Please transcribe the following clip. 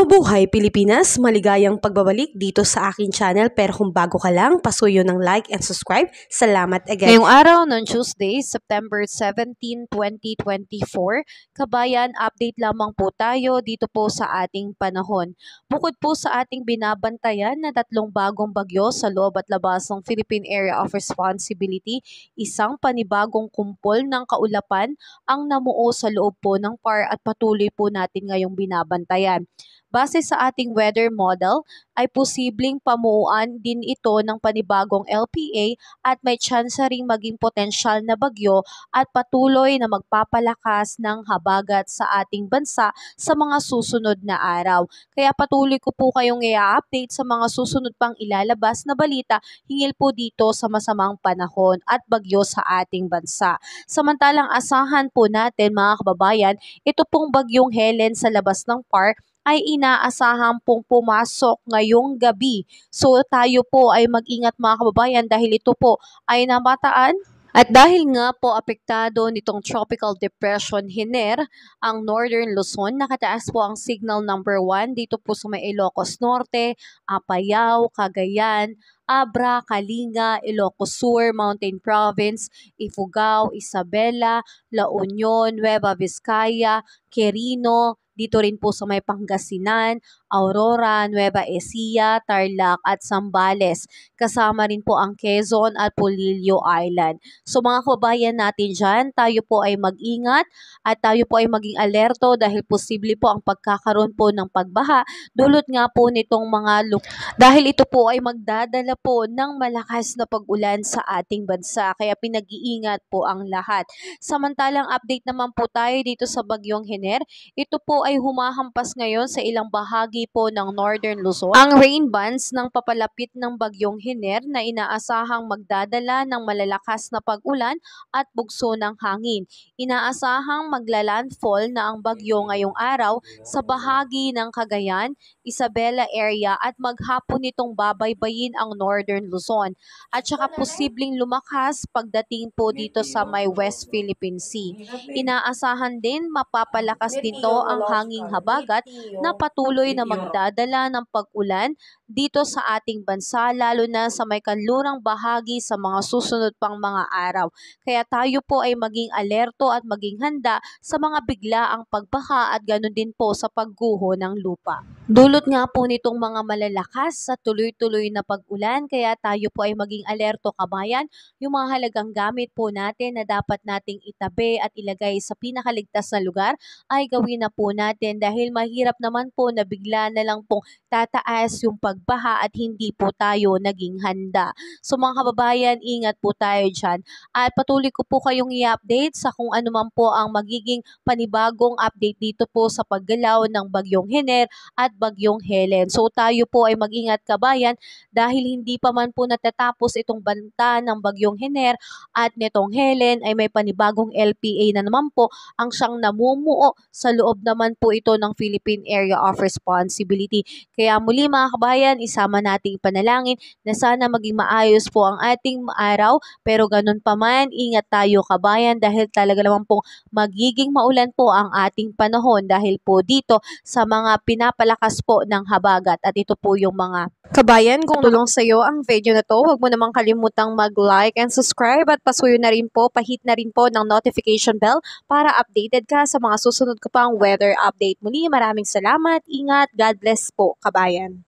Mabuhay Pilipinas! Maligayang pagbabalik dito sa aking channel, pero kung bago ka lang, pasuyo ng like and subscribe. Salamat again. Ngayong araw ng Tuesday, September 17, 2024, kabayan, update lamang po tayo dito po sa ating panahon. Bukod po sa ating binabantayan na tatlong bagong bagyo sa loob at labas ng Philippine Area of Responsibility, isang panibagong kumpol ng kaulapan ang namuo sa loob po ng PAR at patuloy po natin ngayong binabantayan. Base sa ating weather model, ay posibleng pamuuan din ito ng panibagong LPA at may tsansa ring maging potensyal na bagyo at patuloy na magpapalakas ng habagat sa ating bansa sa mga susunod na araw. Kaya patuloy ko po kayong i-update sa mga susunod pang ilalabas na balita hinggil po dito sa masamang panahon at bagyo sa ating bansa. Samantalang asahan po natin mga kababayan, ito pong bagyong Helen sa labas ng PAR ay inaasahan pong pumasok ngayong gabi. So tayo po ay mag-ingat mga kababayan dahil ito po ay namataan. At dahil nga po apektado nitong Tropical Depression Hiner, ang Northern Luzon, nakataas po ang signal number 1 dito po sa may Ilocos Norte, Apayao, Cagayan, Abra, Kalinga, Ilocos Sur, Mountain Province, Ifugao, Isabela, La Union, Nueva Vizcaya, Quirino, dito rin po sa may Pangasinan, Aurora, Nueva Ecija, Tarlac at Zambales. Kasama rin po ang Quezon at Polillo Island. So mga kababayan natin dyan, tayo po ay mag-ingat at tayo po ay maging alerto dahil posible po ang pagkakaroon po ng pagbaha. Dulot nga po nitong mga dahil ito po ay magdadala po ng malakas na pag-ulan sa ating bansa. Kaya pinag-iingat po ang lahat. Samantalang update naman po tayo dito sa bagyong Hiner. Ito po ay humahampas ngayon sa ilang bahagi po ng Northern Luzon. Ang rain bands ng papalapit ng bagyong Hiner na inaasahang magdadala ng malalakas na pag-ulan at bugso ng hangin. Inaasahang maglalandfall na ang bagyo ngayong araw sa bahagi ng Cagayan, Isabela area at maghapon nitong babaybayin ang Northern Luzon. At saka posibleng lumakas pagdating po dito sa may West Philippine Sea. Inaasahan din mapapalakas dito ang hanging habagat na patuloy na magdadala ng pag-ulan dito sa ating bansa, lalo na sa may kanlurang bahagi sa mga susunod pang mga araw. Kaya tayo po ay maging alerto at maging handa sa mga biglaang pagbaha at ganoon din po sa pagguho ng lupa. Dulot nga po nitong mga malalakas sa tuloy-tuloy na pag-ulan, kaya tayo po ay maging alerto kabayan. Yung mga halagang gamit po natin na dapat nating itabi at ilagay sa pinakaligtas na lugar ay gawin na po natin dahil mahirap naman po na bigla na lang pong tataas yung pagbaha at hindi po tayo naging handa. So mga kababayan, ingat po tayo dyan. At patuloy ko po kayong i-update sa kung ano man po ang magiging panibagong update dito po sa paggalaw ng bagyong Hiner at bagyong Helen. So tayo po ay mag-ingat kabayan dahil hindi pa man po natatapos itong banta ng bagyong Hiner at nitong Helen ay may panibagong LPA na naman po ang siyang namumuo sa loob naman po ito ng Philippine Area of Responsibility. Kaya muli mga kabayan, isama nating panalangin na sana maging maayos po ang ating araw. Pero ganun pa man, ingat tayo kabayan dahil talaga naman pong magiging maulan po ang ating panahon dahil po dito sa mga pinapalakas po ng habagat. At ito po yung mga Kabayan, kung tulong sa iyo ang video na to, huwag mo namang kalimutang mag-like and subscribe at pasuyo na rin po, pahit na rin po ng notification bell para updated ka sa mga susunod ko pang weather update. Muli, maraming salamat, ingat, God bless po, kabayan.